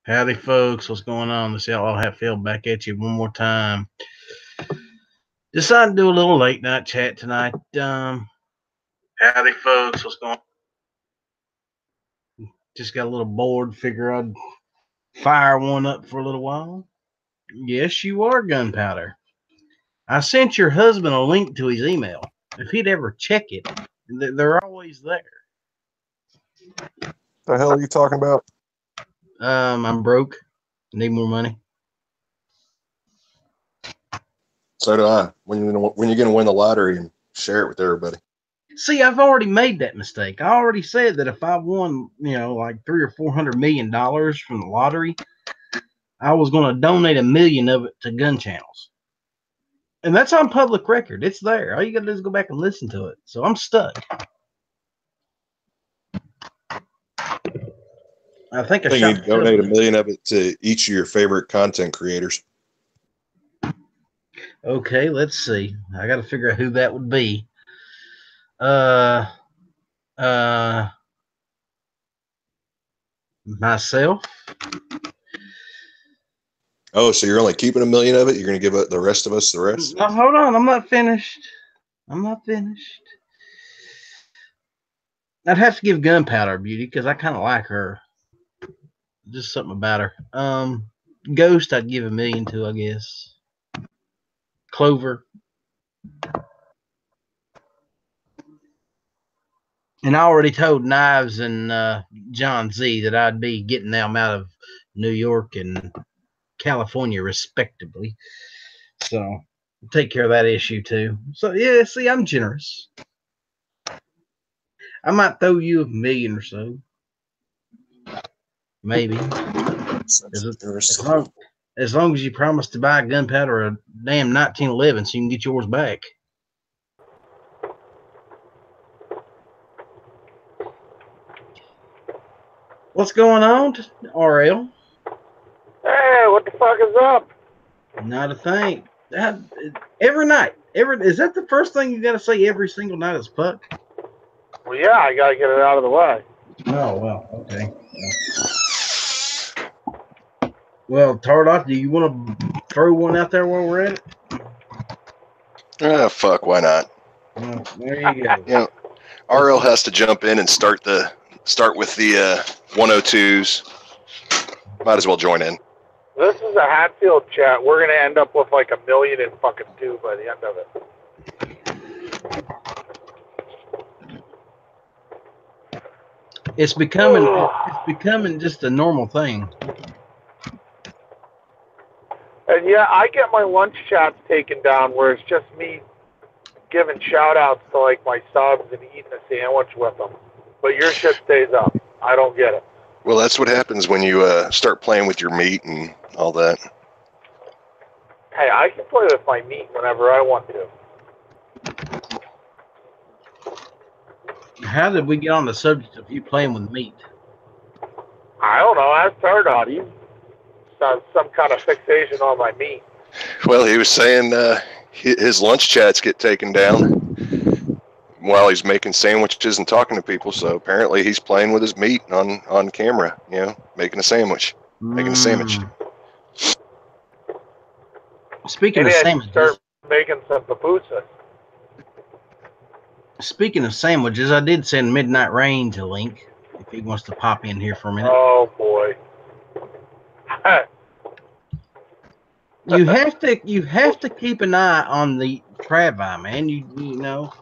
Howdy, folks. What's going on? This Outlaw Hatfield back at you one more time. Decided to do a little late night chat tonight. Howdy, folks. What's going on? Just got a little bored. Figure I'd fire one up for a little while. Yes, you are Gunpowder. I sent your husband a link to his email. If he'd ever check it, they're always there. The hell are you talking about? I'm broke. Need more money. So do I. When you going to win the lottery and share it with everybody? See, I've already made that mistake. I already said that if I won, like $300 or $400 million from the lottery, I was going to donate $1 million of it to gun channels. And that's on public record. It's there. All you got to do is go back and listen to it. So I'm stuck. I think I think you donate $1 million of it to each of your favorite content creators. Okay, let's see. I got to figure out who that would be. Myself. Oh, so you're only keeping $1 million of it? You're going to give the rest of us the rest? No, hold on. I'm not finished. I'd have to give Gunpowder Beauty because I kind of like her. Just something about her. Ghost, I'd give $1 million to, I guess. Clover. And I already told Knives and John Z that I'd be getting them out of New York and California, respectively. So take care of that issue too. So yeah, see, I'm generous. I might throw you $1 million or so, maybe. As long as you promise to buy Gunpowder a damn 1911, so you can get yours back. What's going on, RL? Hey, what the fuck is up? Not a thing. Every night. Is that the first thing you got to say every single night is fuck? Well, yeah, I got to get it out of the way. Oh, well, okay. Well, Tardot, do you want to throw one out there while we're at it? Fuck, why not? Well, there you go. RL has to jump in and start with the 102s. Might as well join in. This is a Hatfield chat. We're gonna end up with like $1 million and fucking two by the end of it. It's becoming just a normal thing. And yeah, I get my lunch chats taken down where it's just me giving shout outs to like my subs and eating a sandwich with them. But your shit stays up. I don't get it. Well, that's what happens when you start playing with your meat and all that. Hey, I can play with my meat whenever I want to. How did we get on the subject of you playing with meat? I don't know. Ask Tardot. He's got some kind of fixation on my meat. Well, he was saying his lunch chats get taken down while he's making sandwiches and talking to people. So apparently he's playing with his meat on camera, making a sandwich. Making a sandwich. Speaking of sandwiches, start making some pupusas. Speaking of sandwiches, I did send Midnight Range a link if he wants to pop in here for a minute. Oh boy. You have to keep an eye on the Travi, man. You know.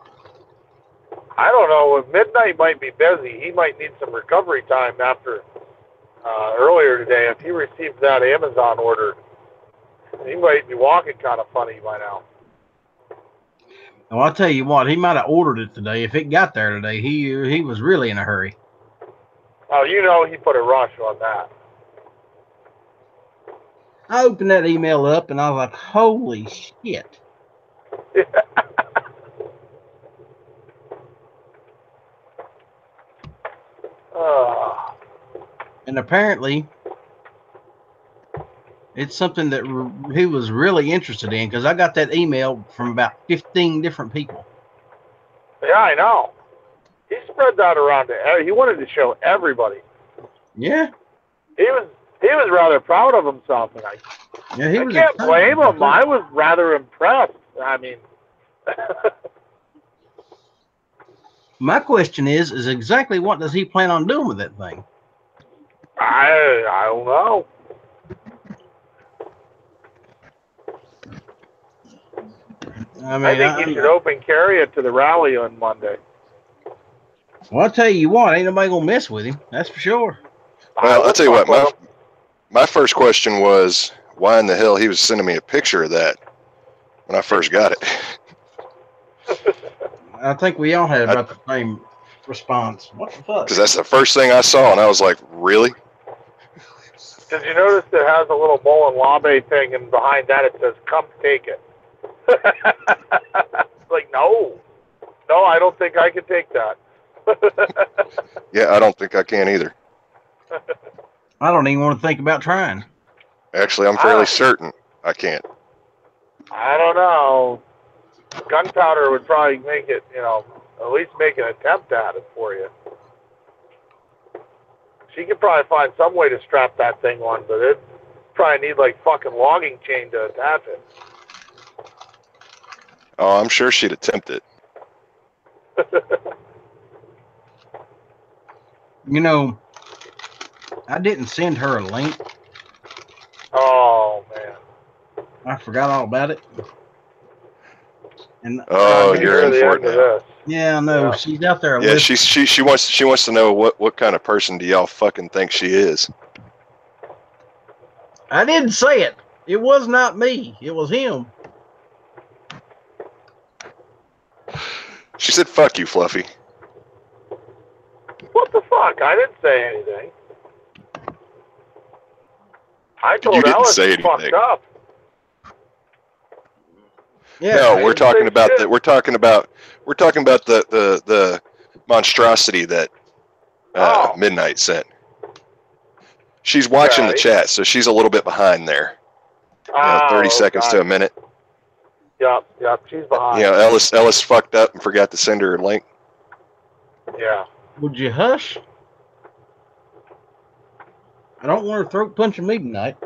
I don't know. Midnight might be busy. He might need some recovery time after earlier today. If he received that Amazon order, he might be walking kind of funny by now. Well, I'll tell you what, he might have ordered it today. If it got there today, he was really in a hurry. Oh, he put a rush on that. I opened that email up and I was like, holy shit. And apparently, it's something that he was really interested in because I got that email from about 15 different people. Yeah, I know. He spread that around. He wanted to show everybody. Yeah. He was rather proud of himself, and I can't blame him. I was rather impressed. I mean, my question is exactly what does he plan on doing with that thing? I don't know. I think he should open carry it to the rally on Monday. Well, I'll tell you what, ain't nobody gonna mess with him. That's for sure. Well, I'll tell you what. My first question was why in the hell he was sending me a picture of that when I first got it. I think we all had about the same response. What the fuck? Because that's the first thing I saw, and I was like, really? Did you notice it has a little Mullen Labe thing, and behind that it says, "Come take it." Like, no, I don't think I can take that. Yeah, I don't think I can either. I don't even want to think about trying. Actually, I'm fairly certain I can't. I don't know. Gunpowder would probably make it, at least make an attempt at it for you. She could probably find some way to strap that thing on, but it'd probably need like fucking logging chain to attach it. Oh, I'm sure she'd attempt it. I didn't send her a link. Oh, man. I forgot all about it. And you're in for it now. Yeah, I know. Yeah. She's out there. Yeah, she wants to know what kind of person do y'all fucking think she is. I didn't say it. It was not me. It was him. She said, "Fuck you, Fluffy." What the fuck? I didn't say anything. I told Alice she fucked up. Yeah, no, we're talking about the the monstrosity that Midnight sent. She's watching the chat, so she's a little bit behind there. 30 seconds to a minute. Yep, she's behind. Ellis fucked up and forgot to send her a link. Yeah. Would you hush? I don't want her throat punching me tonight.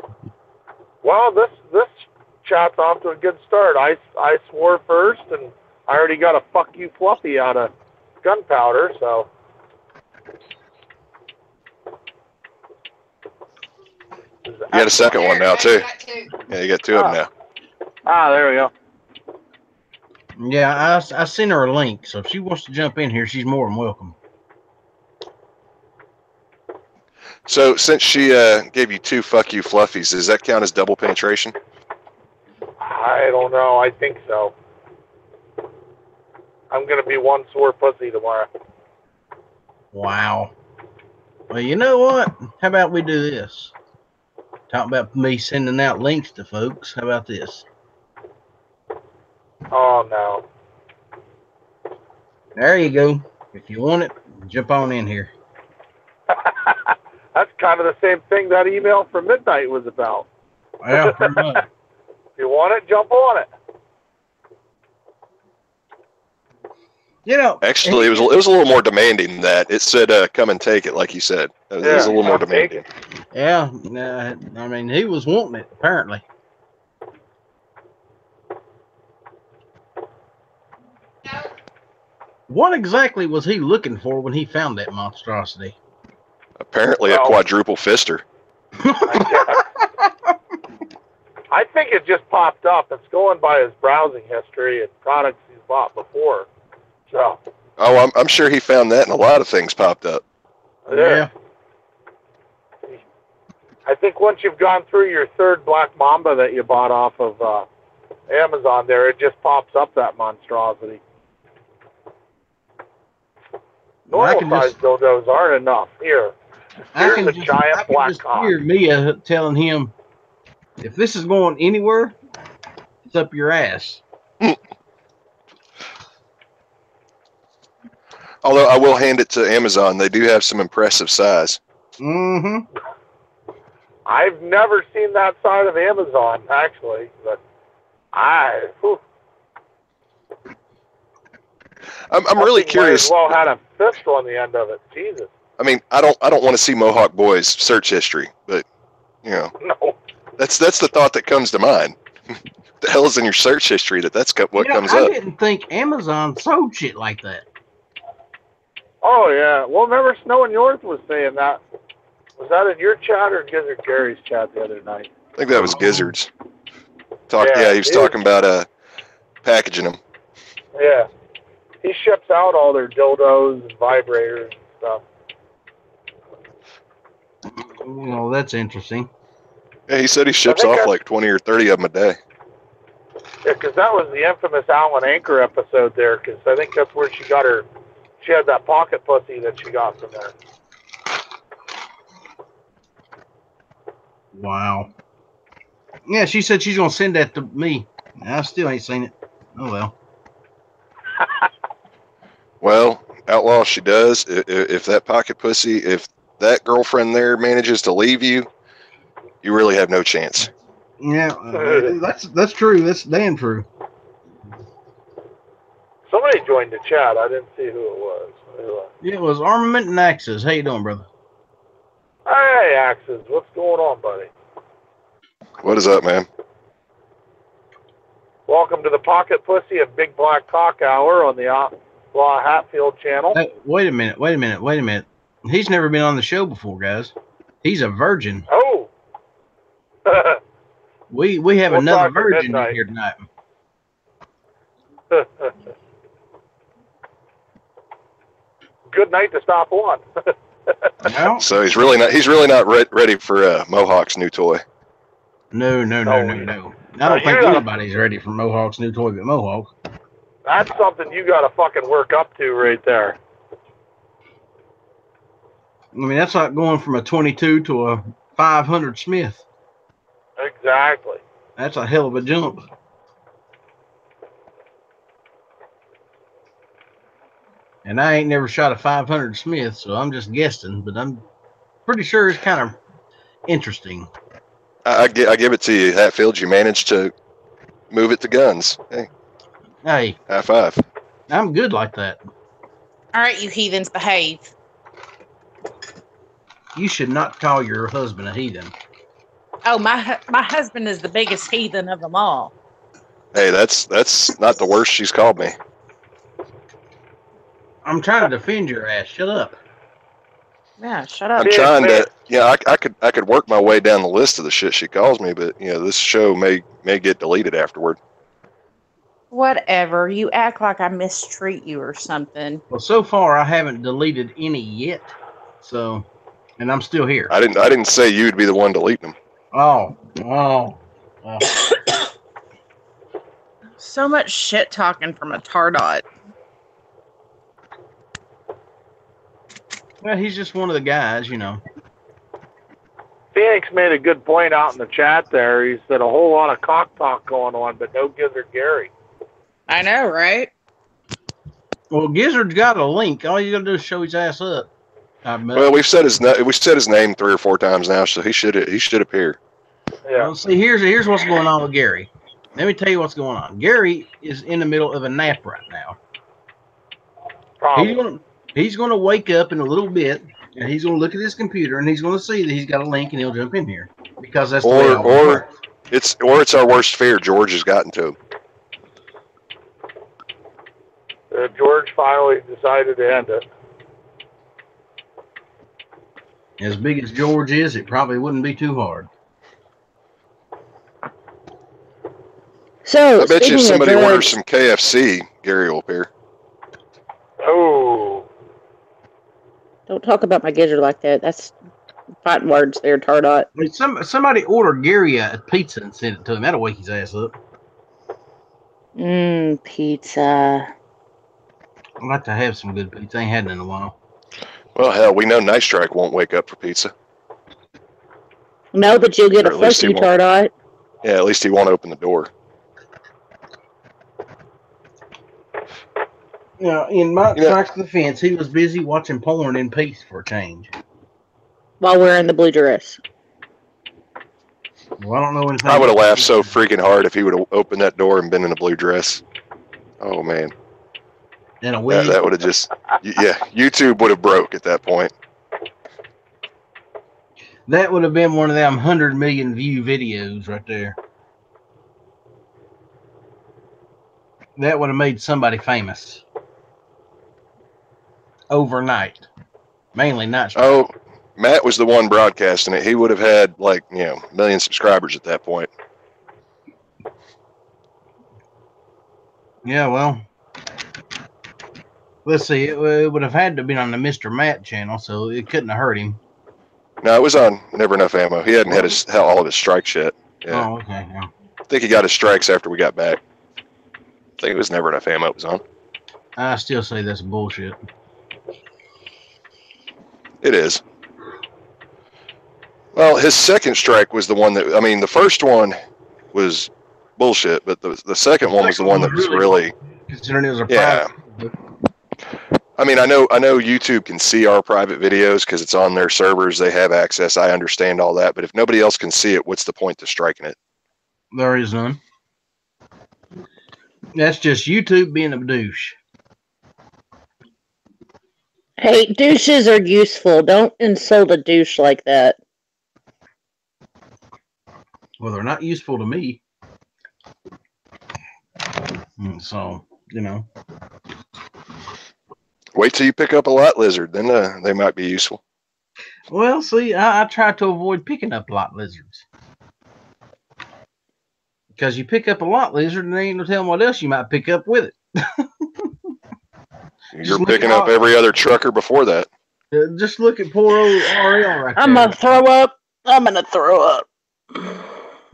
Well, this chat's off to a good start. I swore first, and I already got a "fuck you, Fluffy" out of Gunpowder, so. You got a second one now, too. Yeah, you got two of them now. There we go. Yeah, I sent her a link, so if she wants to jump in here, she's more than welcome. So, since she gave you two "fuck you, Fluffies," does that count as double penetration? I don't know. I think so. I'm going to be one sore pussy tomorrow. Wow. Well, you know what? How about we do this? Talk about me sending out links to folks. How about this? Oh, no. There you go. If you want it, jump on in here. That's kind of the same thing that email from Midnight was about. Yeah, pretty much. If you want it, jump on it. Actually, it was a little more demanding than that. It said, "Come and take it," like you said. It was a little more demanding. Yeah, I mean, he was wanting it apparently. What exactly was he looking for when he found that monstrosity? Apparently, a quadruple fister. I think it just popped up. It's going by his browsing history and products he's bought before. So. Oh, I'm sure he found that, and a lot of things popped up. Yeah. I think once you've gone through your third Black Mamba that you bought off of Amazon there, it just pops up that monstrosity. Normal-sized dildos aren't enough. Here's a giant black cock. I can hear Mia telling him, if this is going anywhere, it's up your ass. Although I will hand it to Amazon, they do have some impressive size. Mm-hmm. I've never seen that side of Amazon, actually, but I'm really curious. Might as well had a fist on the end of it. Jesus. I mean, I don't want to see Mohawk Boy's search history, but No. that's the thought that comes to mind. What the hell is in your search history that's what comes I up? didn't think Amazon sold shit like that. Oh yeah. Well, remember Snow and York was saying that. Was that in your chat or Gizzard Gary's chat the other night? I think that was Gizzard's. Yeah, he was talking about packaging them. Yeah. He ships out all their dildos and vibrators and stuff. Well, that's interesting. Yeah, he said he ships off like 20 or 30 of them a day. Yeah, because that was the infamous Alan Anchor episode there, because I think that's where she got her, she had that pocket pussy that she got from there. Wow. Yeah, she said she's going to send that to me. I still ain't seen it. Oh, well. Well, Outlaw, she does. If that pocket pussy, if that girlfriend there manages to leave you, you really have no chance. Yeah, that's true. That's damn true. Somebody joined the chat. I didn't see who it was. It was Armament and Axes. How you doing, brother? Hey, Axes. What's going on, buddy? What is up, man? Welcome to the Pocket Pussy and Big Black Cock Hour on the Outlaw Hatfield channel. Hey, wait a minute. He's never been on the show before, guys. He's a virgin. Oh. We have another virgin in here tonight. Good night to stop one. No? So he's really not ready for Mohawk's new toy. No. I don't think anybody's ready for Mohawk's new toy but Mohawk. That's something you got to fucking work up to right there. I mean, that's like going from a 22 to a 500 Smith. Exactly. That's a hell of a jump. And I ain't never shot a 500 Smith, so I'm just guessing, but I'm pretty sure it's kind of interesting. I give it to you, Hatfield. You managed to move it to guns. Hey, high five. I'm good like that. All right, you heathens, behave. You should not call your husband a heathen. Oh, my husband is the biggest heathen of them all. Hey, that's not the worst she's called me. I'm trying to defend your ass. Shut up. Yeah, shut up. I'm trying to. Yeah, I could work my way down the list of the shit she calls me, but this show may get deleted afterward. Whatever. You act like I mistreat you or something. Well, so far I haven't deleted any yet, so, and I'm still here. I didn't say you'd be the one deleting them. Oh. So much shit talking from a tardot. Well, he's just one of the guys, Phoenix made a good point out in the chat there. He said a whole lot of cock talk going on, but no Gizzard Gary. I know, right? Well, Gizzard's got a link. All you gotta do is show his ass up. Well, we've said his name 3 or 4 times now, so he should appear. Yeah. Well, see, here's what's going on with Gary. Let me tell you what's going on. Gary is in the middle of a nap right now. Probably. He's going to wake up in a little bit, and he's going to look at his computer, and he's going to see that he's got a link, and he'll jump in here because that's the way it works. It's our worst fear. George has gotten to him. George finally decided to end it. As big as George is, it probably wouldn't be too hard. So I bet you if somebody orders some KFC, Gary will appear. Oh. Don't talk about my gizzard like that. That's fighting words there, Tardot. I mean, somebody order Gary a pizza and send it to him. That'll wake his ass up. Pizza. I'd like to have some good pizza. I ain't had it in a while. Well, hell, we know Night Strike won't wake up for pizza. No, but you'll get a fuck you, Tardot. Yeah, at least he won't open the door. In my tracks of the fence, he was busy watching porn in peace for a change. While wearing the blue dress. Well, I don't know anything. I would have laughed so freaking hard if he would have opened that door and been in a blue dress. Oh, man. And a wig. That would have just... Yeah, YouTube would have broke at that point. That would have been one of them 100 million view videos right there. That would have made somebody famous overnight, mainly night strike. Oh, Matt was the one broadcasting it. He would have had like, a million subscribers at that point. Yeah, well, let's see. It would have had to have been on the Mr. Matt channel, so it couldn't have hurt him. No, it was on Never Enough Ammo. He hadn't had all of his strikes yet. Yeah. Oh, okay. Yeah. I think he got his strikes after we got back. I think it was Never Enough Ammo it was on. I still say that's bullshit. It is. Well, his second strike was the one that, the first one was bullshit, but the second one was the one that was really, considering it was a yeah. private. I know YouTube can see our private videos because it's on their servers. They have access. I understand all that. But if nobody else can see it, what's the point to striking it? There is none. That's just YouTube being a douche. Hey, douches are useful. Don't insult a douche like that. Well, they're not useful to me. So, Wait till you pick up a lot lizard. Then they might be useful. Well, see, I try to avoid picking up lot lizards. Because you pick up a lot lizard and there ain't no telling what else you might pick up with it. You're picking up every other trucker before that. Just look at poor old RL right there. I'm going to throw up. I'm going to throw up.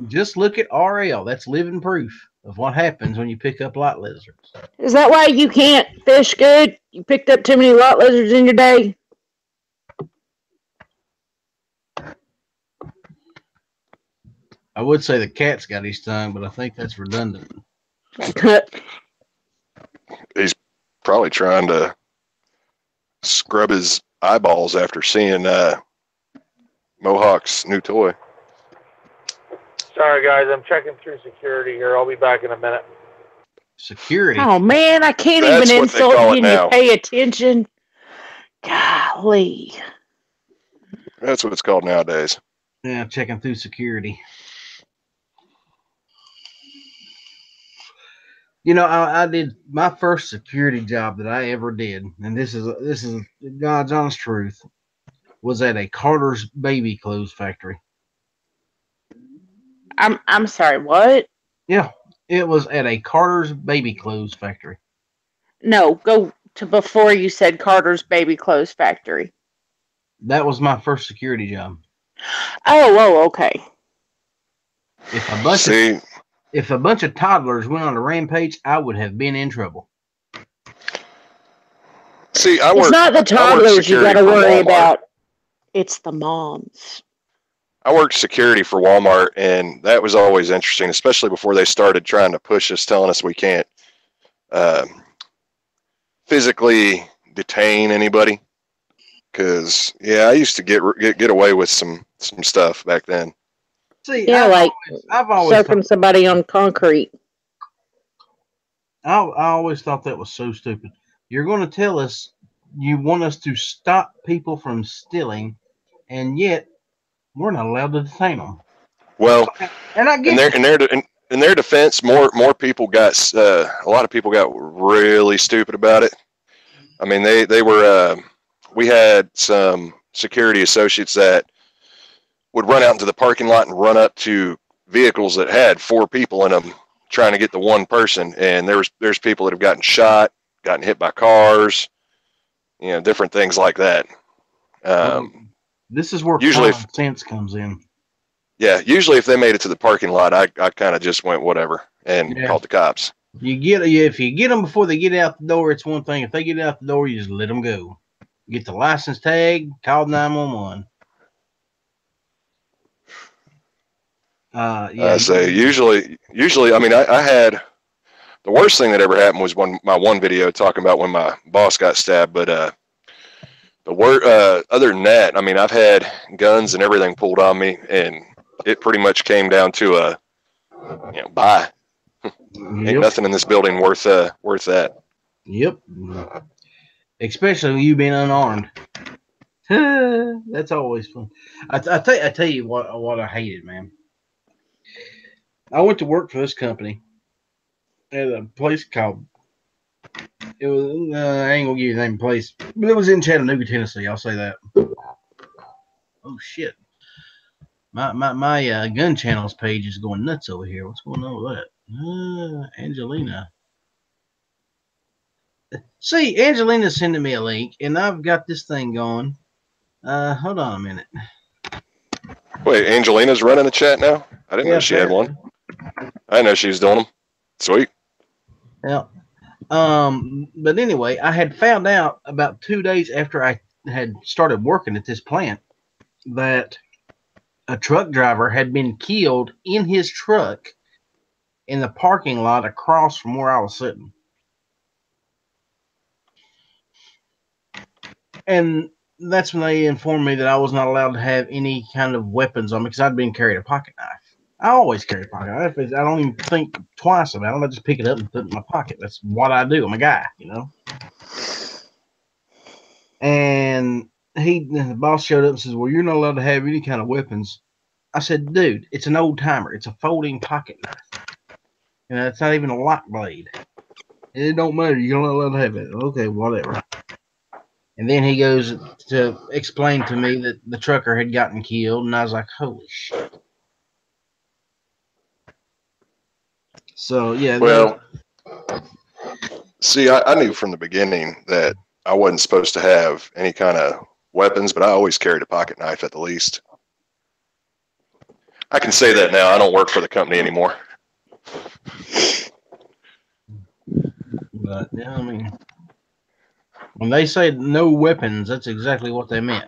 Just look at RL. That's living proof of what happens when you pick up lot lizards. Is that why you can't fish good? You picked up too many lot lizards in your day? I would say the cat's got his tongue, but I think that's redundant. He's probably trying to scrub his eyeballs after seeing Mohawk's new toy. Sorry, guys. I'm checking through security here. I'll be back in a minute. Security? Oh, man. I can't even insult you and you pay attention. Golly. That's what it's called nowadays. Yeah, checking through security. I did my first security job that I ever did, and this is God's honest truth, was at a Carter's baby clothes factory. I'm sorry, what? Yeah, it was at a Carter's baby clothes factory. No, go to before you said Carter's baby clothes factory. That was my first security job. Oh, okay. If a bunch of toddlers went on a rampage, I would have been in trouble. See, it's not the toddlers you got to worry about. It's the moms. I worked security for Walmart, and that was always interesting, especially before they started trying to push us, telling us we can't physically detain anybody. Because, I used to get away with some stuff back then. See, yeah, I've always circling somebody on concrete. I always thought that was so stupid. You're going to tell us you want us to stop people from stealing, and yet we're not allowed to detain them. Well, and I get in their defense, more people got a lot of people got really stupid about it. I mean, they were we had some security associates that would run out into the parking lot and run up to vehicles that had 4 people in them trying to get the one person. And there's people that have gotten shot, gotten hit by cars, different things like that. This is where usually common sense comes in. Yeah, usually if they made it to the parking lot, I kind of just went whatever and called the cops. If you get them before they get out the door, it's one thing. If they get out the door, you just let them go. Get the license tag, call 911. I say usually, I mean, I had the worst thing that ever happened was my one video talking about when my boss got stabbed. But other than that, I mean, I've had guns and everything pulled on me, and it pretty much came down to bye. Ain't nothing in this building worth that. Yep. Especially you being unarmed. That's always fun. I tell you what I hated, man. I went to work for this company at a place called. It was I ain't gonna give you the name of the place, but it was in Chattanooga, Tennessee. I'll say that. Oh shit! My gun channels page is going nuts over here. What's going on with that? Angelina. See, Angelina's sending me a link, and I've got this thing going. Hold on a minute. Wait, Angelina's running the chat now? I didn't know she had apparently. one. I didn't know she was doing them. Sweet. Yeah. But anyway, I had found out about 2 days after I had started working at this plant that a truck driver had been killed in his truck in the parking lot across from where I was sitting. And that's when they informed me that I was not allowed to have any kind of weapons on me because I'd been carrying a pocket knife. I always carry a pocket knife. I don't even think twice about it. I just pick it up and put it in my pocket. That's what I do. I'm a guy, you know. And the boss showed up and says, "Well, you're not allowed to have any kind of weapons." I said, "Dude, it's an old timer. It's a folding pocket knife. You know, it's not even a lock blade. It don't matter. You're not allowed to have it." Okay, whatever. And then he goes to explain to me that the trucker had gotten killed, and I was like, "Holy shit!" So yeah. Well, see, I knew from the beginning that I wasn't supposed to have any kind of weapons, but I always carried a pocket knife at the least. I can say that now. I don't work for the company anymore. But yeah, I mean, when they say no weapons, that's exactly what they meant.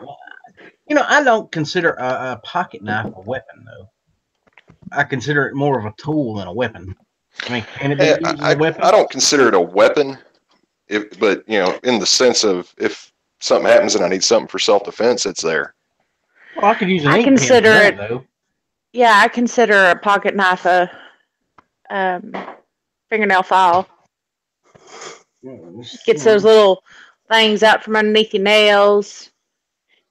You know, I don't consider a pocket knife a weapon, though. I consider it more of a tool than a weapon. I mean, can it be used as a weapon? I don't consider it a weapon, but you know, in the sense of if something happens and I need something for self-defense, it's there. Well, I could use an ink consider pen for that, it. though. Yeah, I consider a pocket knife a fingernail file. Gets those little things out from underneath your nails.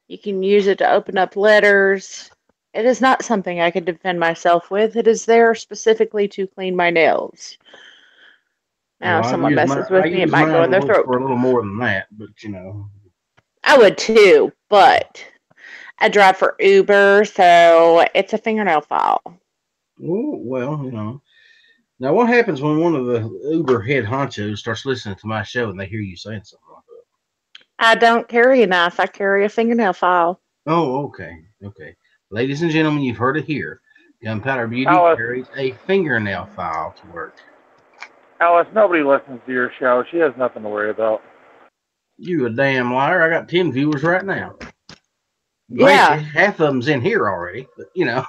You can use it to open up letters. It is not something I could defend myself with. It is there specifically to clean my nails. Now, if someone messes with me, it might go in their throat. For a little more than that, but you know. I would too, but I drive for Uber, so it's a fingernail file. Well, you know. Now, what happens when one of the Uber head honchos starts listening to my show and they hear you saying something like that? I don't carry a knife. I carry a fingernail file. Oh, okay. Okay. Ladies and gentlemen, you've heard it here. Gunpowder Beauty carries a fingernail file to work. Alice, nobody listens to your show. She has nothing to worry about. You a damn liar. I got 10 viewers right now. Yeah. Granted, half of them's in here already, but you know.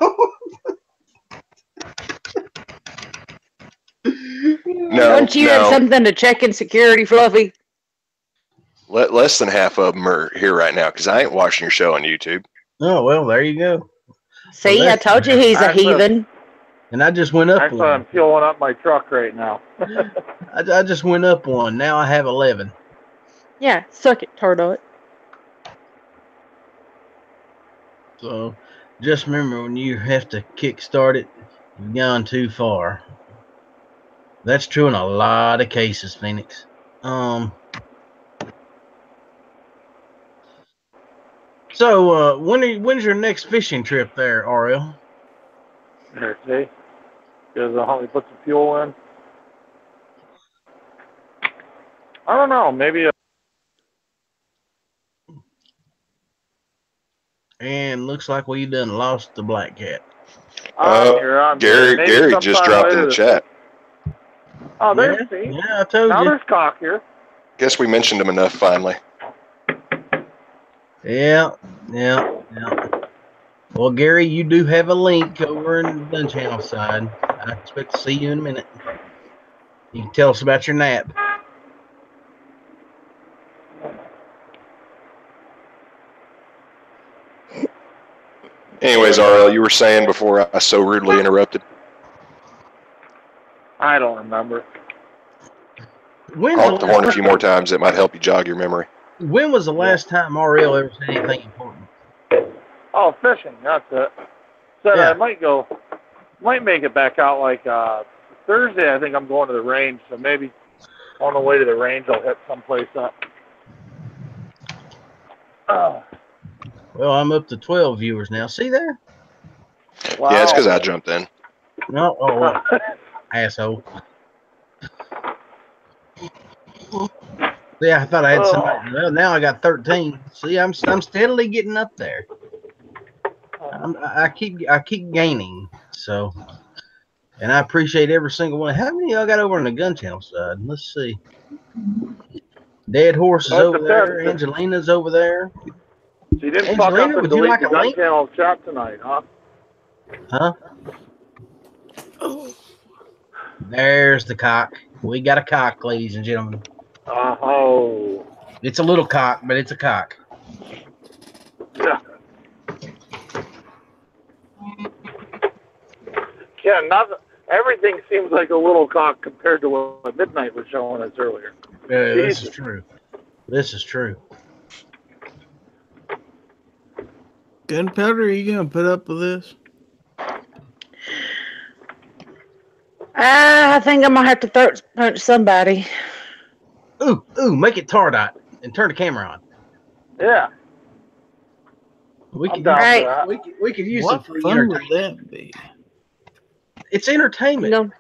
Don't you have something to check in security, Fluffy? Less than half of them are here right now because I ain't watching your show on YouTube. Oh, well, there you go. See, well, I told you he's a heathen. And I just went up actually, one. I'm fueling up my truck right now. I just went up one. Now I have 11. Yeah, suck it, Tardot. So just remember, when you have to kickstart it, you've gone too far. That's true in a lot of cases, Phoenix. So when's your next fishing trip there, RL? Here, see? Because I'll only put some fuel in. I don't know, maybe. And looks like we done lost the black cat. Gary just dropped in the chat. Oh, there's Steve. Yeah, I told you. Now there's Cock here. Guess we mentioned him enough finally. Yeah. Well, Gary, you do have a link over in the Gun Channel side. I expect to see you in a minute. You can tell us about your nap. Anyways, RL, you were saying before I so rudely interrupted? I don't remember. Honk the horn a few more times. It might help you jog your memory. When was the last time RL ever said anything important? Oh, fishing. That's it. Said Yeah. I might make it back out like Thursday. I think I'm going to the range, so maybe on the way to the range I'll hit someplace up. Well, I'm up to 12 viewers now. See there? Wow. Yeah, it's because I jumped in. No, oh, well, asshole. Yeah, I thought I had somebody. Well, now I got 13. See, I'm steadily getting up there. I keep gaining. So, and I appreciate every single one. How many y'all got over on the gun channel side? Let's see. Dead Horse is over there. Angelina's over there. So you didn't fuck up and delete the gun channel chat tonight, huh? Huh? There's the cock. We got a cock, ladies and gentlemen. Oh. It's a little cock, but it's a cock. Yeah. Yeah, everything seems like a little cock compared to what Midnight was showing us earlier. Yeah, this is true. This is true. Gunpowder, are you going to put up with this? I think I'm going to have to throat punch somebody. Ooh, make it Tardot and turn the camera on. Yeah. We could use What some free fun would entertainment. that be? It's entertainment.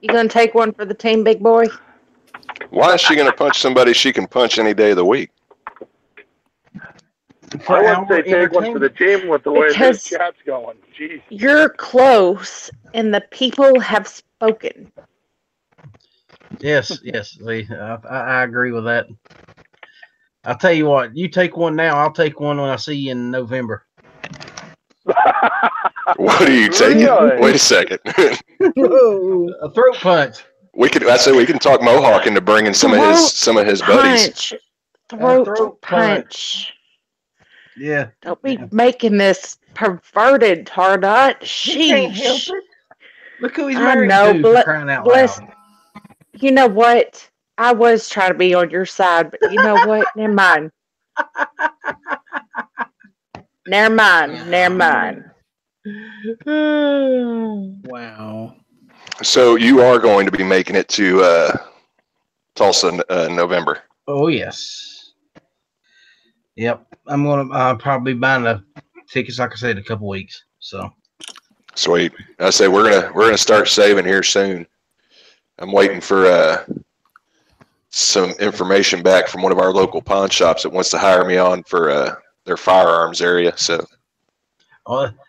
You going to take one for the team, big boy? Why is she going to punch somebody she can punch any day of the week? I wouldn't say take one for the team with the way this chat's going. Jeez. You're close, and the people have spoken. Yes. I agree with that. I'll tell you what. You take one now. I'll take one when I see you in November. What are you taking? Really? Wait a second. A throat punch. I say we can talk Mohawk into bringing some of his buddies. Throat punch. Yeah. Don't be making this perverted, Tardot. She can't help Sheesh. it. Look who he's married to, for crying out loud. You know what? I was trying to be on your side, but you know what? Never mind. Never mind. Wow. So you are going to be making it to Tulsa in November. Oh yes. Yep. I'm gonna probably buying the tickets, like I said, in a couple weeks. So sweet. I say we're gonna start saving here soon. I'm waiting for some information back from one of our local pawn shops that wants to hire me on for their firearms area. So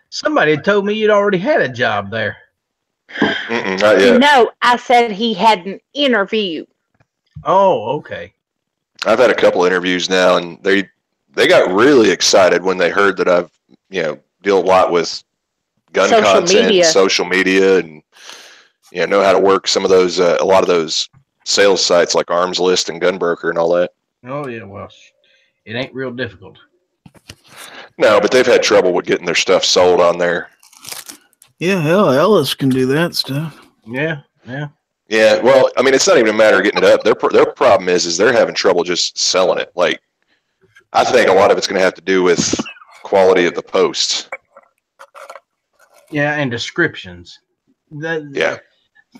somebody had told me you'd already had a job there. Not yet. No, I said he had an interview. Oh, okay. I've had a couple interviews now, and they got really excited when they heard that I've deal a lot with gun content, and social media, and know how to work some of those a lot of those sales sites like Arms List and Gunbroker and all that. Oh yeah, well, it ain't real difficult. No, but they've had trouble with getting their stuff sold on there. Yeah, hell, Ellis can do that stuff. Yeah. Yeah, well, I mean, it's not even a matter of getting it up. Their problem is they're having trouble just selling it. Like, I think a lot of it's going to have to do with quality of the posts. Yeah, and descriptions. Yeah.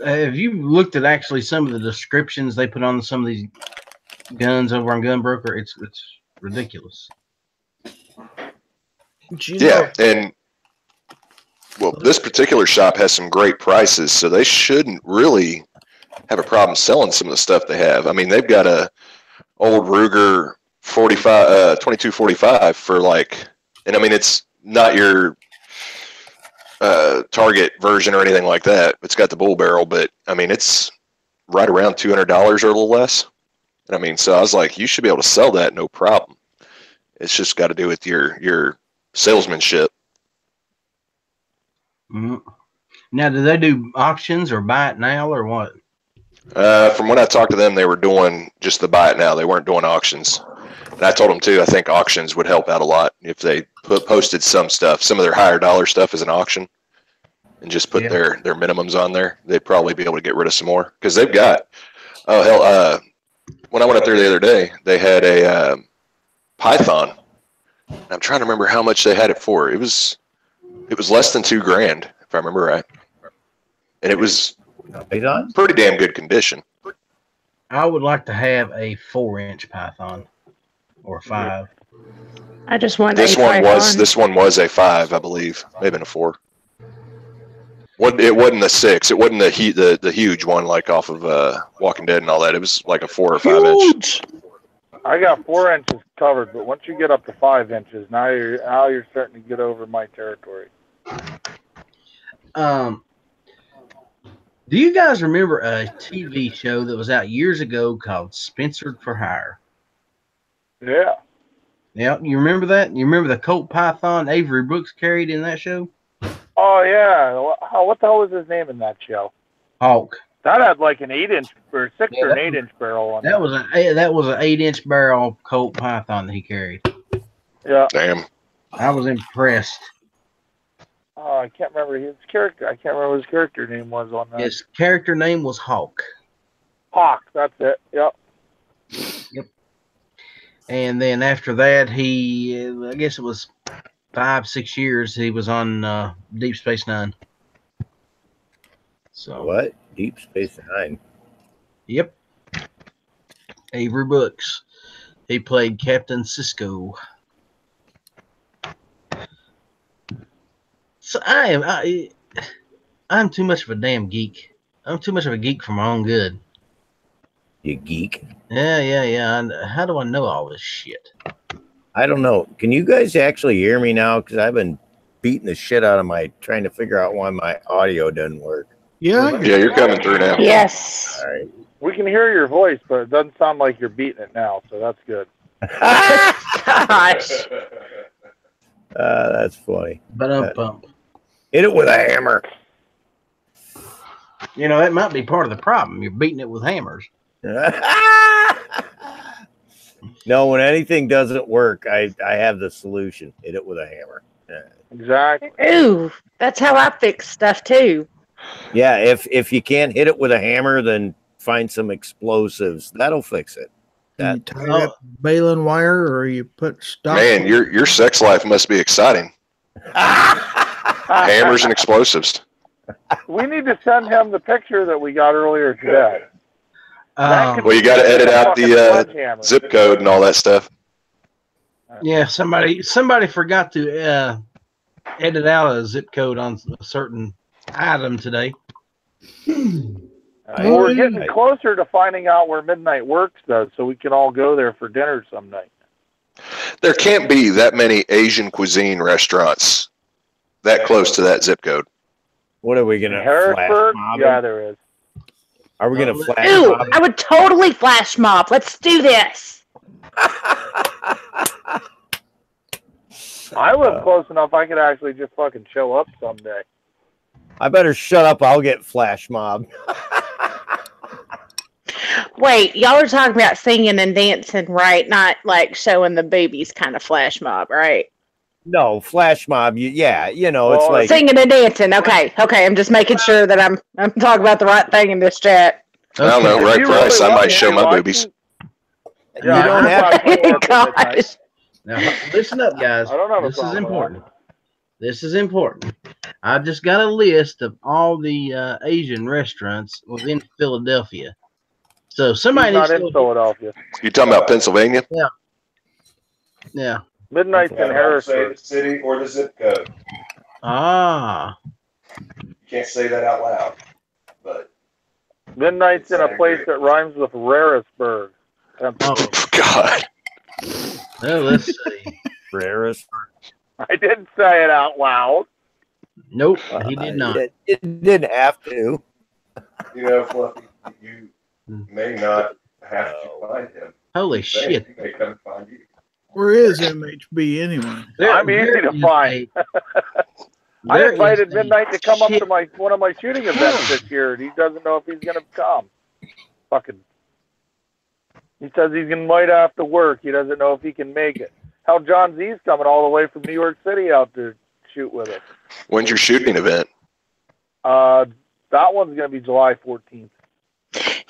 Have you looked at actually some of the descriptions they put on some of these guns over on Gunbroker? It's ridiculous. Yeah, and well, this particular shop has some great prices, so they shouldn't really have a problem selling some of the stuff they have. I mean, they've got a old Ruger 2245 for and I mean, it's not your Target version or anything like that. It's got the bull barrel, but I mean, it's right around $200 or a little less. I mean, so I was like, you should be able to sell that, no problem. It's just got to do with your salesmanship. Mm-hmm. Now, do they do auctions or buy it now or what? From when I talked to them, they were doing just the buy it now. They weren't doing auctions. And I told them too, I think auctions would help out a lot if they posted some stuff, some of their higher dollar stuff as an auction, and just put their minimums on there. They'd probably be able to get rid of some more because they've got. Oh hell! When I went up there the other day, they had python. I'm trying to remember how much they had it for. It was less than $2,000, if I remember right. And it was pretty damn good condition. I would like to have a 4-inch python or 5. I just want This a one python. was a 5, I believe. Maybe a 4. It wasn't the 6. It wasn't the huge one like off of Walking Dead and all that. It was like a 4 or 5 inch. I got 4 inches covered, but once you get up to 5 inches, now you're starting to get over my territory. Do you guys remember a TV show that was out years ago called Spencered for Hire? Yeah. Yeah, you remember that? You remember the Colt Python Avery Brooks carried in that show? Oh, yeah. What the hell was his name in that show? Hawk. That had like an 8-inch or 6 or an 8-inch barrel on it. That was an 8-inch barrel Colt Python that he carried. Yeah. Damn. I was impressed. Oh, I can't remember his character. I can't remember what his character name was on that. His character name was Hawk. Hawk, that's it. Yep. Yep. And then after that, I guess it was 5-6 years, he was on Deep Space Nine. So What? Deep Space Nine? Yep. Avery Brooks. He played Captain Sisko. So I'm too much of a damn geek. I'm too much of a geek for my own good. You geek. Yeah. How do I know all this shit? I don't know. Can you guys actually hear me now? Because I've been beating the shit out of trying to figure out why my audio doesn't work. Yeah. Yeah, you're coming through now. Yes. All right. We can hear your voice, but it doesn't sound like you're beating it now, so that's good. Gosh. That's funny. But Hit it with a hammer. you know, that might be part of the problem. You're beating it with hammers. No, when anything doesn't work, I have the solution. Hit it with a hammer. Exactly. Ooh, that's how I fix stuff too. Yeah, if you can't hit it with a hammer, then find some explosives. That'll fix it. You tie up baling wire, or you put stock. Man, your sex life must be exciting. Hammers and explosives. We need to send him the picture that we got earlier today. Well, you got to edit out the zip code and all that stuff. Yeah, somebody forgot to edit out a zip code on a certain item today. We're getting closer to finding out where Midnight Works does, so we can all go there for dinner some night. There can't be that many Asian cuisine restaurants that close to that zip code. What are we gonna Harrisburg? flash mob? Yeah, there is. Are we gonna flash Ooh, mob? I would totally flash mob. Let's do this. I live close enough I could actually just fucking show up someday. I better shut up. I'll get flash mob. Wait, y'all are talking about singing and dancing, right? Not like showing the boobies kind of flash mob, right? No, flash mob. Yeah, you know, it's Well, like Singing and dancing. Okay. I'm just making sure that I'm talking about the right thing in this chat. I don't know, If right you price, really I want might me show to, my I boobies. can- you don't have to. Gosh. Now, listen up, guys. I don't have a This is problem with important. This is important. I've just got a list of all the Asian restaurants within Philadelphia. So somebody He's not needs in to Philadelphia. You talking about Pennsylvania? Yeah. Midnight's in Harrisburg. city or the zip code. Ah. You can't say that out loud. But Midnight's in a place that rhymes with Rarisburg. Oh. God, Well, let's see. Rarest. I didn't say it out loud. Nope, he did not. It didn't have to. you know, Fluffy, you may not have to find him. Holy shit. He may come and find you. Where is MHB anyway? I'm easy to find. I there invited is a Midnight to come up shit- to one of my shooting events this year, and he doesn't know if he's going to come. Fucking. He says he might have to work. He doesn't know if he can make it. Hell, John Z's coming all the way from New York City out to shoot with us. When's your shooting event? That one's going to be July 14th.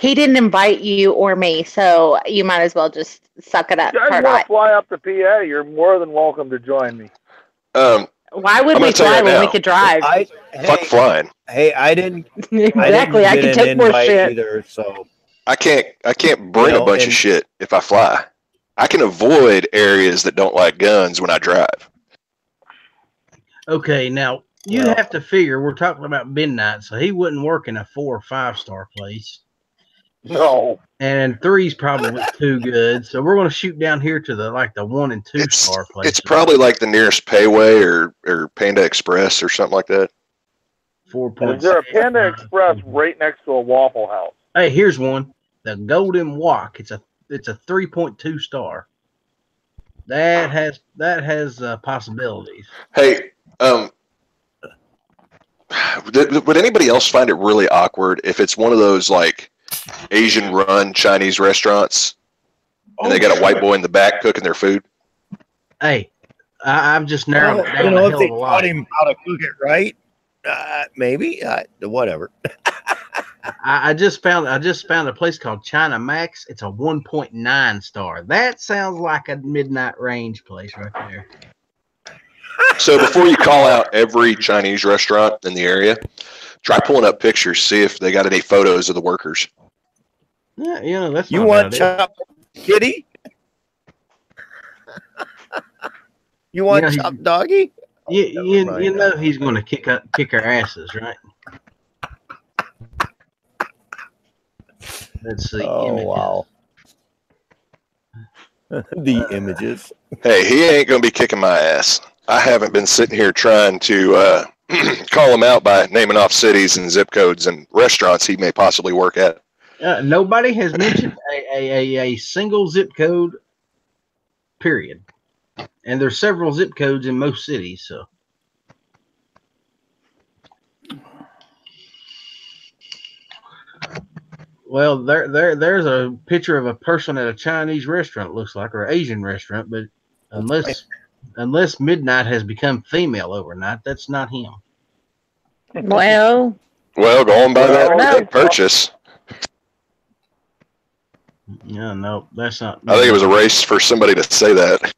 He didn't invite you or me, so you might as well just suck it up. You guys want to fly up to PA? You're more than welcome to join me. Why would I'm we gonna tell you fly right when we now. could drive? Fuck flying. Hey, I didn't Exactly. I get can an take more invite shit. either, so I can't bring know, a bunch of and- shit if I fly. I can avoid areas that don't like guns when I drive. Okay, now you Well- have to figure we're talking about midnight, so he wouldn't work in a 4 or 5-star place. No. And 3's probably too good, so we're going to shoot down here to the 1 and 2-star places. It's probably like the nearest Payway or Panda Express or something like that. 4.6. Is there a Panda Express right next to a Waffle House? Hey, here's one. The Golden Walk. It's a 3.2 star. That has possibilities. Hey, would anybody else find it really awkward if it's one of those like Asian-run Chinese restaurants and they got a white boy in the back cooking their food? Hey, I've just narrowed it down you know, a if hell they of a taught lot. him how to cook it right, maybe. Whatever. I just found a place called China Max. It's a 1.9 star. That sounds like a midnight range place right there. So before you call out every Chinese restaurant in the area, try pulling up pictures, see if they got any photos of the workers. Yeah, that's You not a want bad idea. chopped kitty? You want Yeah, chopped doggy? You mind. know he's going to kick our asses, right? Let's see. Oh images. wow. The images. Hey, he ain't going to be kicking my ass. I haven't been sitting here trying to call him out by naming off cities and zip codes and restaurants he may possibly work at. Nobody has mentioned a single zip code, period. And there's several zip codes in most cities, so. Well, there's a picture of a person at a Chinese restaurant, it looks like, or Asian restaurant, but unless Midnight has become female overnight, that's not him. Well, Going by no. that purchase, Yeah, no, that's not. I think it was a race for somebody to say that.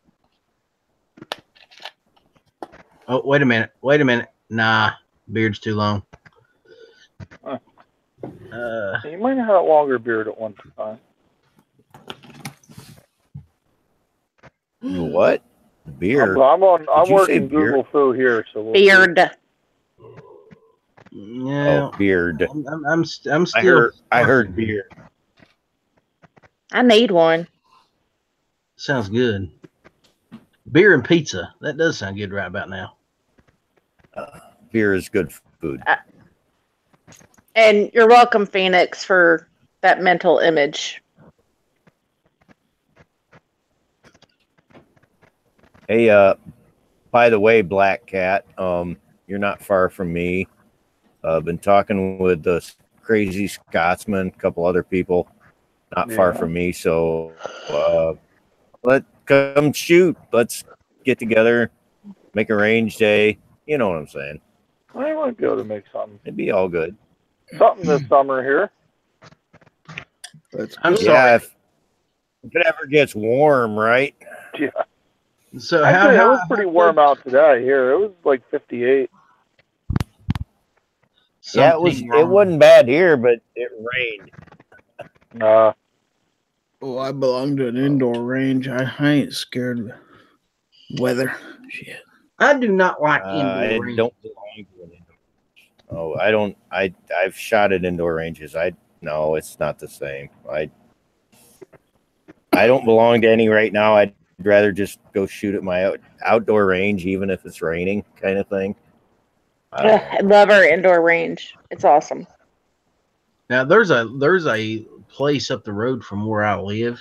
Oh, wait a minute. Nah, beard's too long. You might have had a longer beard at one time. What? Beard? I'm Did you say working Google Foo here, so we'll beard. Yeah, Oh, beard. I'm still. I heard beard. I need one. Sounds good. Beer and pizza. That does sound good right about now. Beer is good food. And you're welcome, Phoenix, for that mental image. Hey, by the way, Black Cat, you're not far from me. I've been talking with the crazy Scotsman, a couple other people, not far from me. So let's come shoot. Let's get together, make a range day. You know what I'm saying? I might be able to make something. It'd be all good. Something this summer here. I'm Yeah, sorry. if it ever gets warm, right? Yeah. So Actually, it was how pretty warm out today here. It was like 58. Yeah, it wasn't bad here, but it rained. Uh, Oh, I belong to an indoor range. I ain't scared of the weather. Shit. I do not like I indoor range. don't belong to an indoor. Oh, I don't. I've shot at indoor ranges. No, it's not the same. I don't belong to any right now. I'd rather just go shoot at my outdoor range, even if it's raining, kind of thing. I love our indoor range. It's awesome. Now there's a place up the road from where I live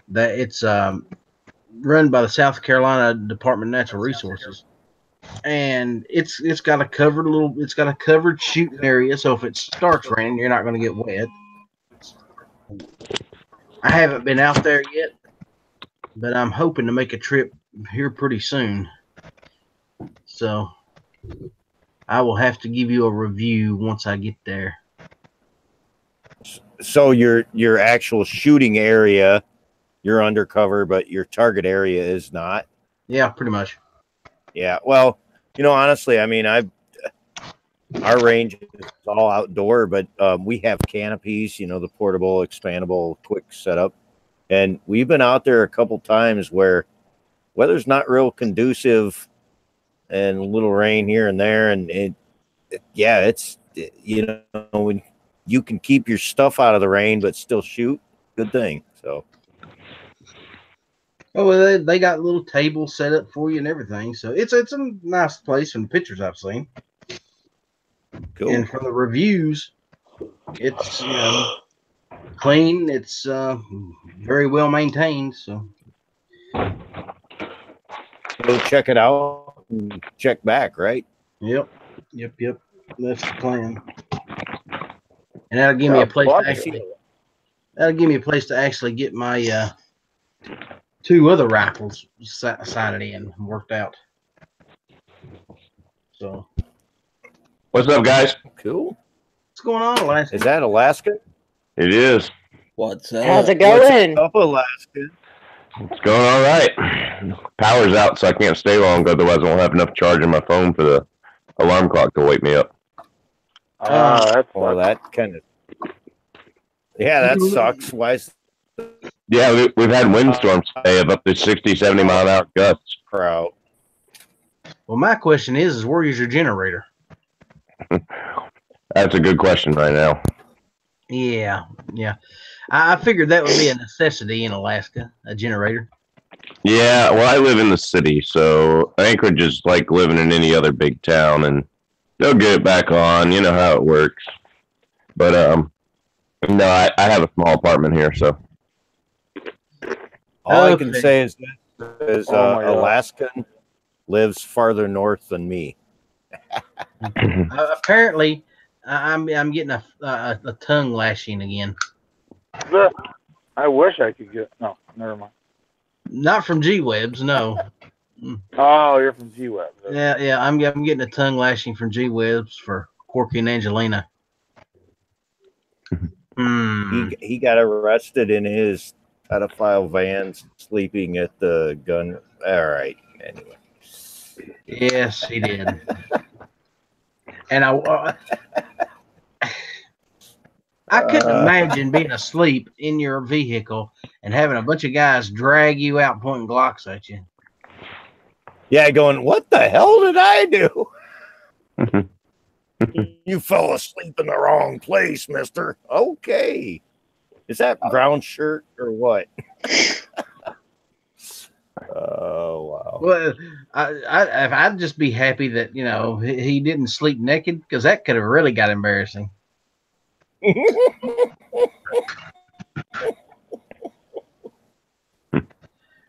that it's run by the South Carolina Department of Natural Resources, and it's got a covered shooting area. So if it starts raining, you're not going to get wet. I haven't been out there yet, but I'm hoping to make a trip here pretty soon. So I will have to give you a review once I get there. So your actual shooting area, you're undercover, but your target area is not. Yeah, pretty much. Yeah. Well, honestly, I mean, our range is all outdoor, but we have canopies, the portable, expandable, quick setup. And we've been out there a couple times where weather's not real conducive and a little rain here and there. And it's, when you can keep your stuff out of the rain, but still shoot, good thing. So. Oh, well, they got little tables set up for you and everything. So it's a nice place from the pictures I've seen. Cool. And from the reviews, it's clean. It's very well maintained. So go check it out and check back, right? Yep. That's the plan. And that'll give me a place to actually. That'll give me a place to actually get my 2 other rifles sighted in and worked out. So. What's up, guys? Cool. What's going on, Alaska? Is that Alaska? It is. What's up? How's it going? What's up, Alaska? It's going all right. Power's out, so I can't stay long. Otherwise, I won't have enough charge in my phone for the alarm clock to wake me up. Well, that kind of. Yeah, that sucks. Why is... Yeah, we've had windstorms today of up to 60, 70 mile an hour gusts. Proud. Well, my question is where is your generator? That's a good question right now. Yeah. I figured that would be a necessity in Alaska, a generator. Yeah, well, I live in the city, so Anchorage is like living in any other big town, and they'll get it back on. You know how it works. But no, I have a small apartment here, so. All I can say is Alaskan lives farther north than me. Apparently, I'm getting a tongue lashing again. I wish I could get. No, never mind. Not from G-Webs, no. Oh, you're from G-Webs. Yeah. I'm getting a tongue lashing from G-Webs for Corky and Angelina. He got arrested in his pedophile van, sleeping at the gun. All right. Anyway. Yes, he did. And I couldn't imagine being asleep in your vehicle and having a bunch of guys drag you out pointing Glocks at you. Yeah, going, what the hell did I do? You fell asleep in the wrong place, mister. Okay. Is that brown shirt or what? Oh, wow. Well, I'd just be happy that, he didn't sleep naked, because that could have really got embarrassing.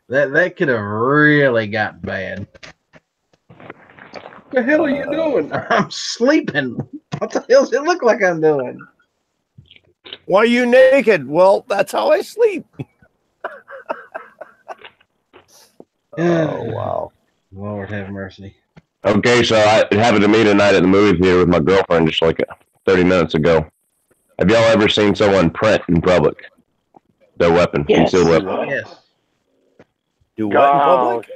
That could have really got bad. What the hell are you doing? I'm sleeping. What the hell does it look like I'm doing? Why are you naked? Well, that's how I sleep. Oh, wow. Lord have mercy. Okay, so it happened to me tonight at the movie theater with my girlfriend just like 30 minutes ago. Have y'all ever seen someone print in public? Their weapon, Yes. concealed weapon. Yes. Do what in public?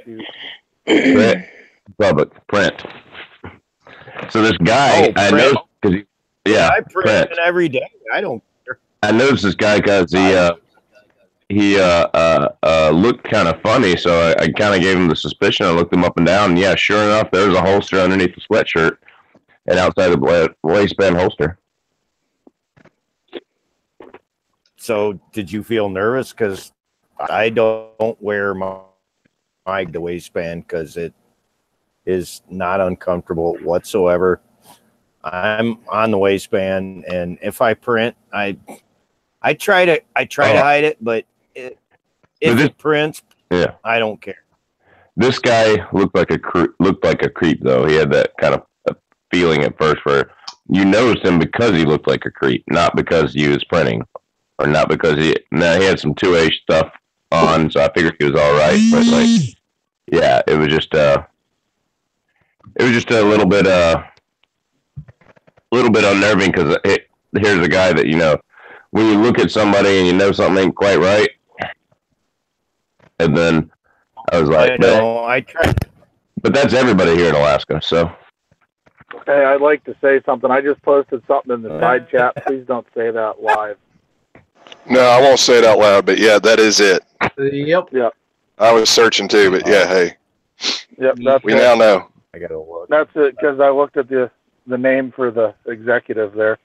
Print. Public. Print. So this guy, I know, because I print every day. I don't care. I noticed this guy because he looked kind of funny, so I kind of gave him the suspicion. I looked him up and down, and yeah, sure enough, there was a holster underneath the sweatshirt and outside the waistband holster. So did you feel nervous? Because I don't wear my the waistband because it is not uncomfortable whatsoever. I'm on the waistband, and if I print, I try to hide it, but if it prints, yeah, I don't care. This guy looked like a creep, though. He had that kind of feeling at first where you noticed him because he looked like a creep, not because he was printing, or not because he had some 2A stuff on, so I figured he was all right. But yeah, it was just a little bit unnerving because here's a guy that when you look at somebody and you know something ain't quite right. And then I was like, I know. I tried. but that's everybody here in Alaska. So Hey, I'd like to say something. I just posted something in the side chat. Please don't say that live. No, I won't say it out loud, but yeah, that is it. Yep. Yep. I was searching too, but yeah, hey, Yep. That's we it. now know. I gotta look. That's it, because I looked at the name for the executive there.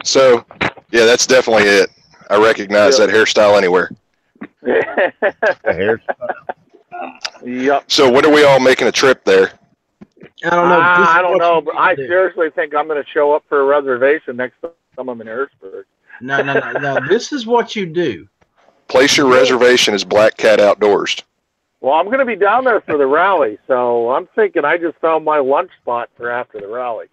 So, yeah, that's definitely it. I recognize that hairstyle anywhere. Yep. So, when are we all making a trip there? I don't know. I don't know, but I seriously think I'm going to show up for a reservation next time I'm in Harrisburg. No. This is what you do. Place your reservation as Black Cat Outdoors. Well, I'm going to be down there for the rally, so I'm thinking I just found my lunch spot for after the rally.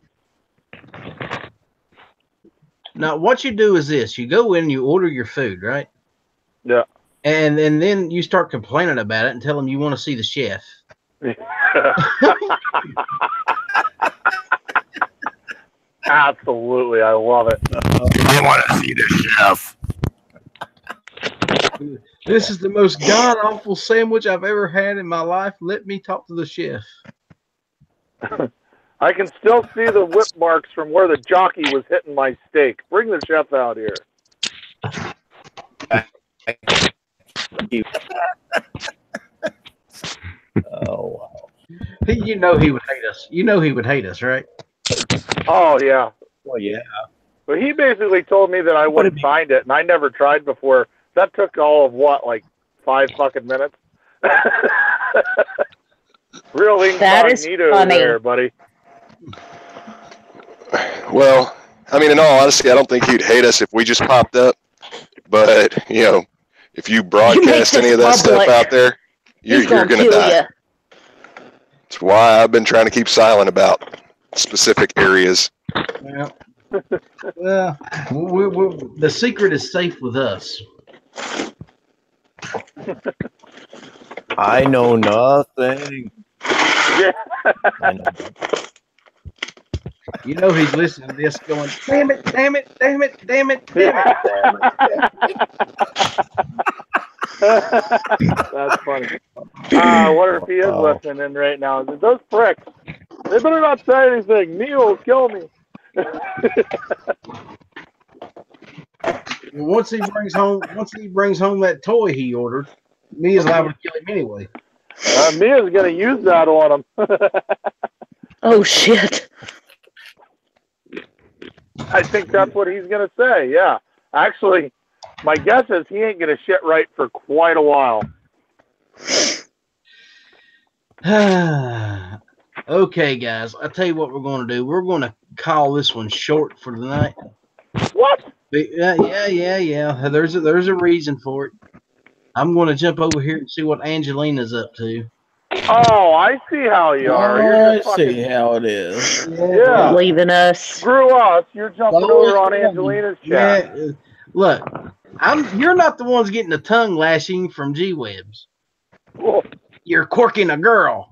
Now, what you do is this. You go in, you order your food, right? Yeah. And then you start complaining about it and tell them you want to see the chef. Absolutely. I love it. I want to see the chef. This is the most god-awful sandwich I've ever had in my life. Let me talk to the chef. I can still see the whip marks from where the jockey was hitting my steak. Bring the chef out here. Oh, wow. You know he would hate us. You know he would hate us, right? Oh, yeah. Well, yeah. But he basically told me that I wouldn't find it, and I never tried before. That took all of what, like 5 fucking minutes? Real incognito there, buddy. Well, I mean, in all honesty, I don't think he'd hate us if we just popped up. But, you know, if you broadcast any of that stuff out there, you're going to die. That's why I've been trying to keep silent about specific areas. Well, the secret is safe with us. I know nothing. Yeah. You know he's listening to this going, damn it, damn it, damn it, damn it, damn it, damn it. That's funny. I wonder if he is listening in right now. Those pricks, they better not say anything. Neil will kill me. Once he brings home that toy he ordered, Mia's liable to kill him anyway. Mia's gonna use that on him. Oh shit! I think that's what he's gonna say. Yeah, actually, my guess is he ain't gonna shit right for quite a while. Okay, guys, I'll tell you what we're going to do. We're going to call this one short for tonight. What? Yeah. There's a reason for it. I'm going to jump over here and see what Angelina's up to. Oh, I see how you are. I see how it is. Yeah. Leaving us. Screw us. You're jumping over on Angelina's chat. Yeah. Look, you're not the ones getting the tongue lashing from G-Webs. Cool. You're quirking a girl.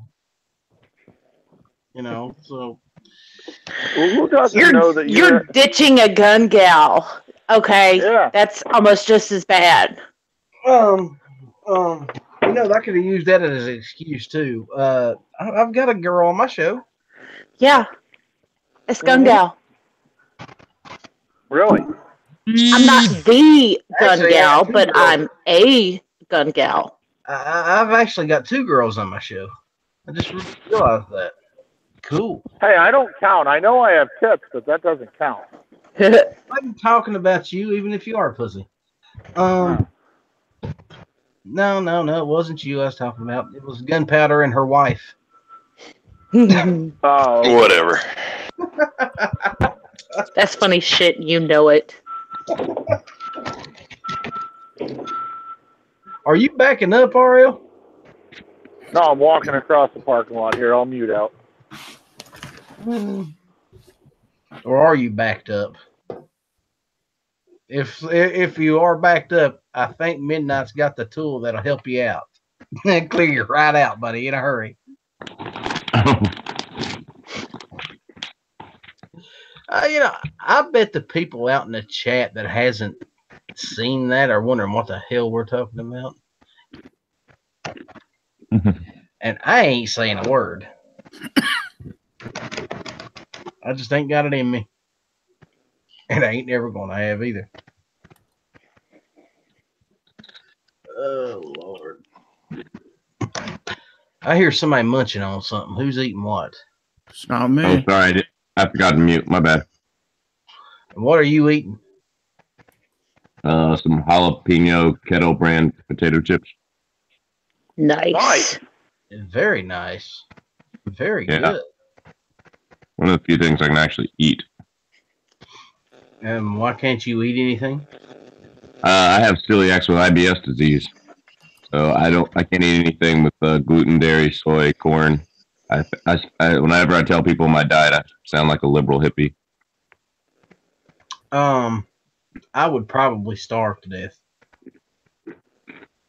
You know, so. Well, who doesn't know that you're ditching a gun gal? Okay, yeah. That's almost just as bad. You know, I could have used that as an excuse too. I've got a girl on my show. Yeah, a gun gal. Really? I'm not the gun gal, but I'm a gun gal. I've actually got 2 girls on my show. I just realized that. Cool. Hey, I don't count. I know I have tits, but that doesn't count. I'm talking about you, even if you are a pussy. No, it wasn't you I was talking about. It was Gunpowder and her wife. Oh, whatever. That's funny shit. You know it. Are you backing up, Ariel? No, I'm walking across the parking lot here. I'll mute out. Or are you backed up? If you are backed up, I think Midnight's got the tool that'll help you out. Clear you right out, buddy, in a hurry. I bet the people out in the chat that hasn't seen that are wondering what the hell we're talking about. And I ain't saying a word. I just ain't got it in me. And I ain't never going to have either. Oh, Lord. I hear somebody munching on something. Who's eating what? It's not me. Oh, sorry. I forgot to mute. My bad. What are you eating? Some jalapeno kettle brand potato chips. Nice. Very nice. Very Yeah. good. One of the few things I can actually eat. Why can't you eat anything? I have celiac with IBS disease, so I can't eat anything with gluten, dairy, soy, corn. Whenever I tell people my diet, I sound like a liberal hippie. I would probably starve to death.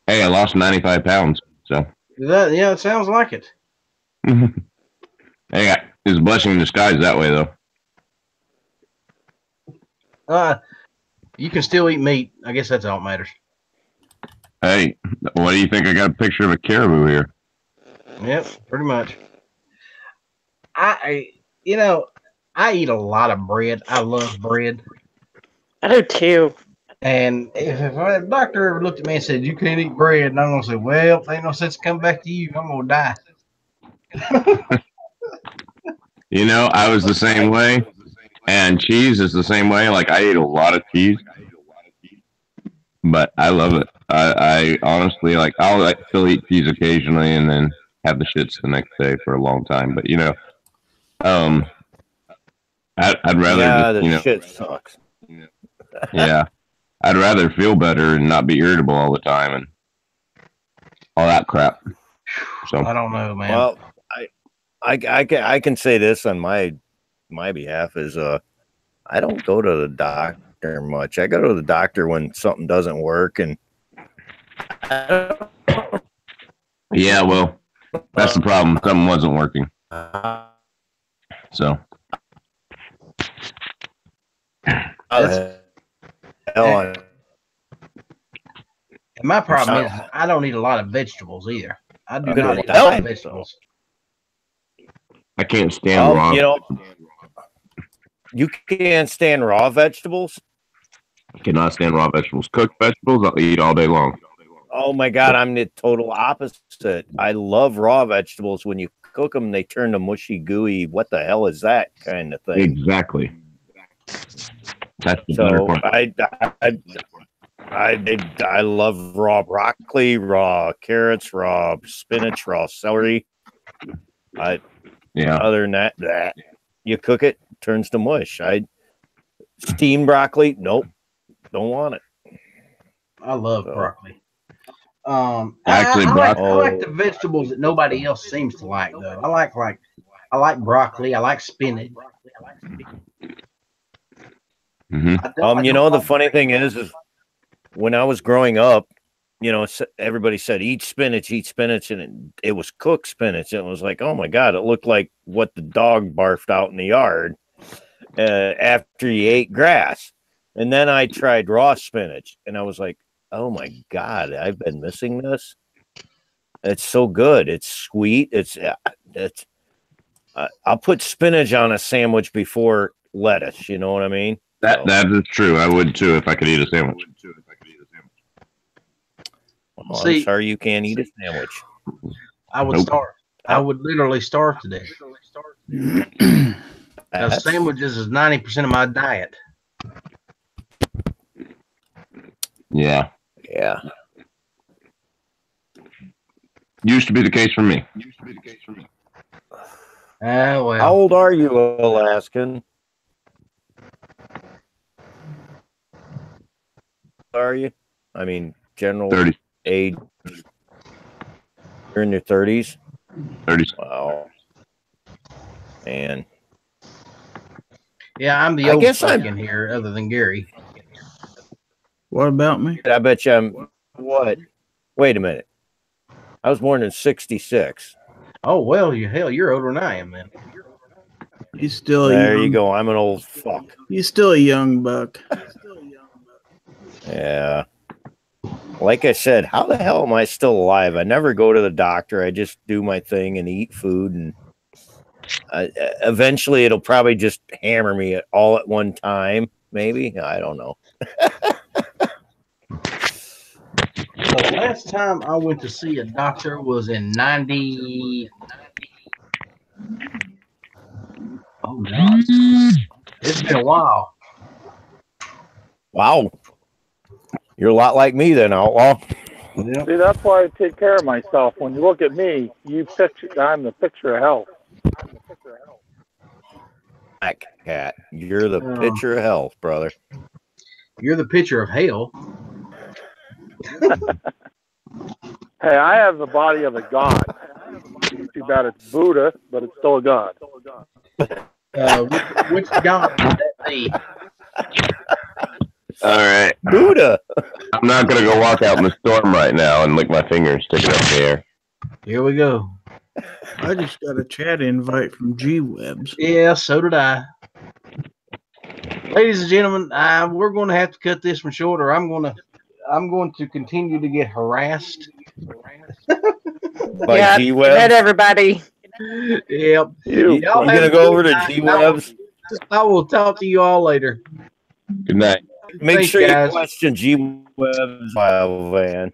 Hey, I lost 95 pounds, so. Yeah, it sounds like it. Hey, it's a blessing in disguise that way, though. You can still eat meat. I guess that's all that matters. Hey, what do you think? I got a picture of a caribou here. Yep, pretty much. I eat a lot of bread. I love bread. I do too. And if a doctor ever looked at me and said, you can't eat bread, and I'm going to say, well, ain't no sense coming back to you. I'm going to die. I was the same way. And cheese is the same way. Like, I ate a lot of cheese. But I love it. I honestly, I'll still eat cheese occasionally and then have the shits the next day for a long time. But, I'd rather just, shit sucks. Yeah. I'd rather feel better and not be irritable all the time and all that crap. So I don't know, man. Well, I can say this on my behalf is I don't go to the doctor much. I go to the doctor when something doesn't work, and yeah, well, that's the problem. Something wasn't working. So my problem is I don't eat a lot of vegetables either. I do not eat a lot of vegetables. I can't stand raw. You can't stand raw vegetables? I cannot stand raw vegetables. Cooked vegetables, I'll eat all day long. Oh my God, I'm the total opposite. I love raw vegetables. When you cook them, they turn to mushy, gooey. What the hell is that kind of thing? Exactly. That's the better part. I love raw broccoli, raw carrots, raw spinach, raw celery. Other than that you cook it, turns to mush. Steamed broccoli, nope, don't want it. I love broccoli. Actually, I like the vegetables that nobody else seems to like, though. I like broccoli. I like spinach. Mm-hmm. The funny thing is when I was growing up, everybody said eat spinach, and it was cooked spinach. And it was like, oh my God, it looked like what the dog barfed out in the yard after you ate grass. And then I tried raw spinach, and I was like, oh my God, I've been missing this. It's so good. It's sweet. I'll put spinach on a sandwich before lettuce. You know what I mean? That is true. I would too if I could eat a sandwich. Well, I'm sorry you can't eat a sandwich. I would starve. I would literally starve to death. Now, sandwiches is 90% of my diet. Yeah. Yeah. Used to be the case for me. Well. How old are you, Alaskan? Are you? I mean, general 30. age. You're in your 30s? 30s. Wow. Man. Yeah, I'm the old fuck in here, other than Gary. What about me? I bet you I'm what? Wait a minute. I was born in '66. Oh well, you're older than I am, then. He's still There you go. I'm an old fuck. He's still a young buck. Yeah. Like I said, how the hell am I still alive? I never go to the doctor. I just do my thing and eat food, and eventually it'll probably just hammer me all at one time. Maybe, I don't know. The last time I went to see a doctor was in 90. Oh God, it's been a while. Wow, you're a lot like me then, Outlaw. Yep. See, that's why I take care of myself. When you look at me, I'm the picture of health. Black Cat, you're the picture of health, brother. You're the picture of hell. Hey, I have the body of a god. Too bad it's Buddha, but it's still a god. Which god would that be? All right. Buddha. I'm not going to go walk out in the storm right now and lick my fingers sticking up in the air. Here we go. I just got a chat invite from G-Webs. Yeah, so did I. Ladies and gentlemen, we're going to have to cut this one short, or I'm going to continue to get harassed. By G-Webs? Good night, everybody. Yep. You gonna go over to G-Webs? I will talk to you all later. Good night. Make Thanks, sure guys. you question G-Webs file, Van.